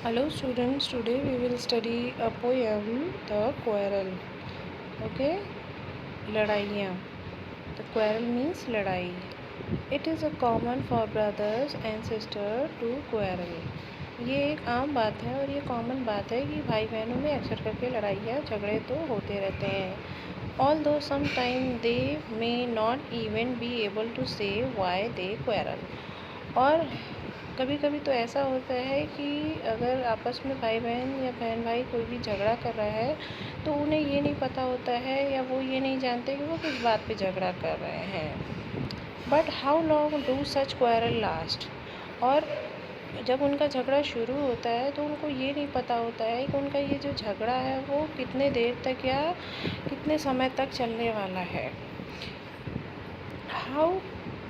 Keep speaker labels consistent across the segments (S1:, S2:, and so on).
S1: Hello students, today we will study a poem, The Quarrel. Okay, लड़ाइयाँ. The quarrel means लड़ाई. It is a common for brothers and sisters to quarrel. ये एक आम बात है और ये कॉमन बात है कि भाई बहनों में अक्सर करके लड़ाइयाँ झगड़े तो होते रहते हैं. Although sometime they may not even be able to say why they quarrel. और कभी कभी तो ऐसा होता है कि अगर आपस में भाई बहन या बहन भाई कोई भी झगड़ा कर रहा है तो उन्हें ये नहीं पता होता है या वो ये नहीं जानते कि वो किस बात पे झगड़ा कर रहे हैं. But how long do such quarrel last. और जब उनका झगड़ा शुरू होता है तो उनको ये नहीं पता होता है कि उनका ये जो झगड़ा है वो कितने देर तक या कितने समय तक चलने वाला है. How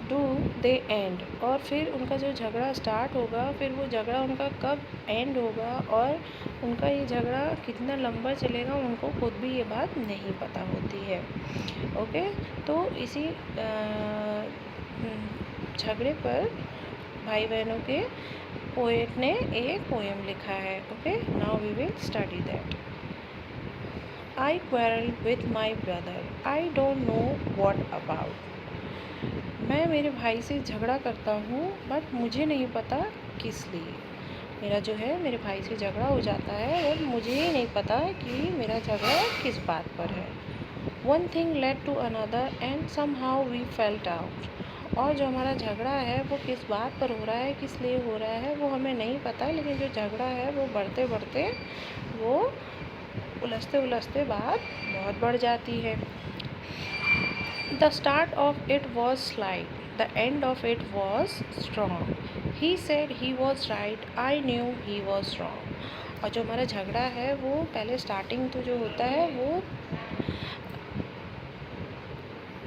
S1: do they and. और फिर उनका जो झगड़ा स्टार्ट होगा फिर वो झगड़ा उनका कब एंड होगा और उनका ये झगड़ा कितना लंबा चलेगा उनको खुद भी ये बात नहीं पता होती है. ओके, तो इसी झगड़े पर भाई बहनों के पोएट ने एक पोएम लिखा है. Okay, now we will study that. I quarrel with my brother, I don't know what about. मैं मेरे भाई से झगड़ा करता हूँ बट मुझे नहीं पता किस लिए. मेरा जो है मेरे भाई से झगड़ा हो जाता है और मुझे ही नहीं पता कि मेरा झगड़ा किस बात पर है. One thing led to another and somehow we felt out. और जो हमारा झगड़ा है वो किस बात पर हो रहा है, किस लिए हो रहा है वो हमें नहीं पता, लेकिन जो झगड़ा है वो बढ़ते बढ़ते वो उलझते उलझते बात बहुत बढ़ जाती है. The start of it was slight, the end of it was strong. He said he was right, I knew he was wrong. और जो हमारा झगड़ा है वो पहले स्टार्टिंग तो जो होता है वो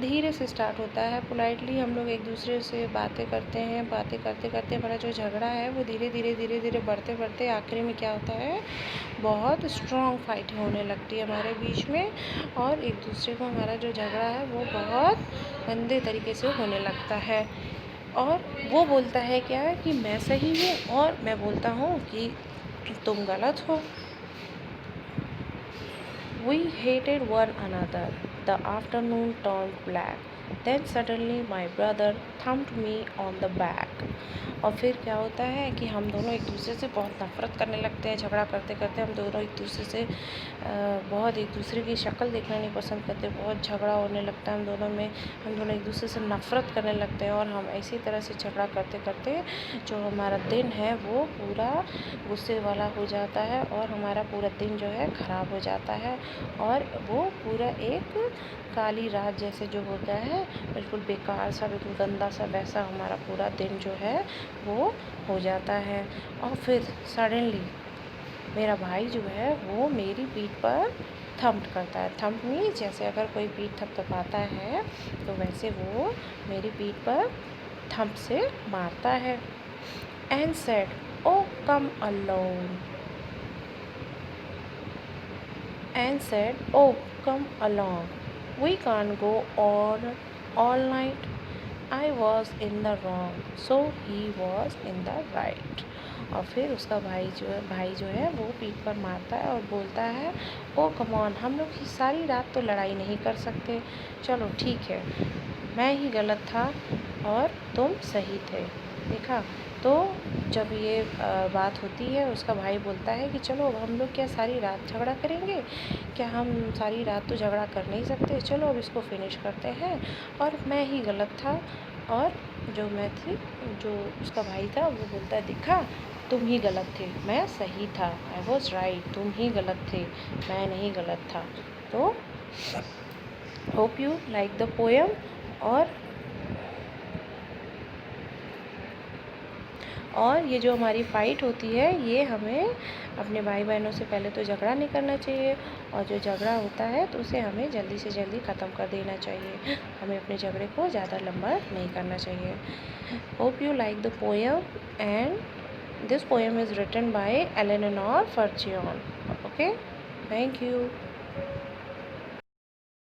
S1: धीरे से स्टार्ट होता है. पोलाइटली हम लोग एक दूसरे से बातें करते हैं, बातें करते करते हमारा जो झगड़ा है वो धीरे धीरे बढ़ते बढ़ते आखिरी में क्या होता है, बहुत स्ट्रॉन्ग फाइट होने लगती है हमारे बीच में और एक दूसरे को हमारा जो झगड़ा है वो बहुत गंदे तरीके से होने लगता है. और वो बोलता है क्या कि मैं सही हूँ और मैं बोलता हूँ कि तुम गलत हो. We hated one another. The afternoon turned black. Then suddenly my brother thumped me on the back. और फिर क्या होता है कि हम दोनों एक दूसरे से बहुत नफ़रत करने लगते हैं. झगड़ा करते करते हम दोनों एक दूसरे से बहुत एक दूसरे की शक्ल देखना नहीं पसंद करते. बहुत झगड़ा होने लगता है हम दोनों में. हम दोनों एक दूसरे से नफ़रत करने लगते हैं और हम इसी तरह से झगड़ा करते करते जो हमारा दिन है वो पूरा गुस्से वाला हो जाता है और हमारा पूरा दिन जो है ख़राब हो जाता है और वो पूरा एक काली रात जैसे जो होता है बिल्कुल बेकार सा, बिल्कुल गंदा सा, वैसा हमारा पूरा दिन जो है वो हो जाता है. और फिर सडनली मेरा भाई जो है वो मेरी पीठ पर थम्प करता है. थम्प मीन्स जैसे अगर कोई पीठ थपथपाता है तो वैसे वो मेरी पीठ पर थम्प से मारता है. And said, oh come alone. And said, oh, come along. We can't go on all night. I was in the wrong, so he was in the right. और फिर उसका भाई जो है वो पीठ पर मारता है और बोलता है, ओ कम ऑन, हम लोग सारी रात तो लड़ाई नहीं कर सकते. चलो ठीक है, मैं ही गलत था और तुम सही थे. देखा. तो जब ये बात होती है उसका भाई बोलता है कि चलो अब हम लोग क्या सारी रात झगड़ा करेंगे, क्या हम सारी रात तो झगड़ा कर नहीं सकते, चलो अब इसको फिनिश करते हैं. और मैं ही गलत था और जो मैं थी, जो उसका भाई था वो बोलता है, देखा तुम ही गलत थे, मैं सही था. आई वॉज राइट, तुम ही गलत थे, मैं नहीं गलत था. तो hope you like the poem. और ये जो हमारी फ़ाइट होती है ये हमें अपने भाई बहनों से पहले तो झगड़ा नहीं करना चाहिए और जो झगड़ा होता है तो उसे हमें जल्दी से जल्दी ख़त्म कर देना चाहिए. हमें अपने झगड़े को ज़्यादा लंबा नहीं करना चाहिए. Hope you like the poem and this poem is written by Eleanor Farjeon. Okay, thank you.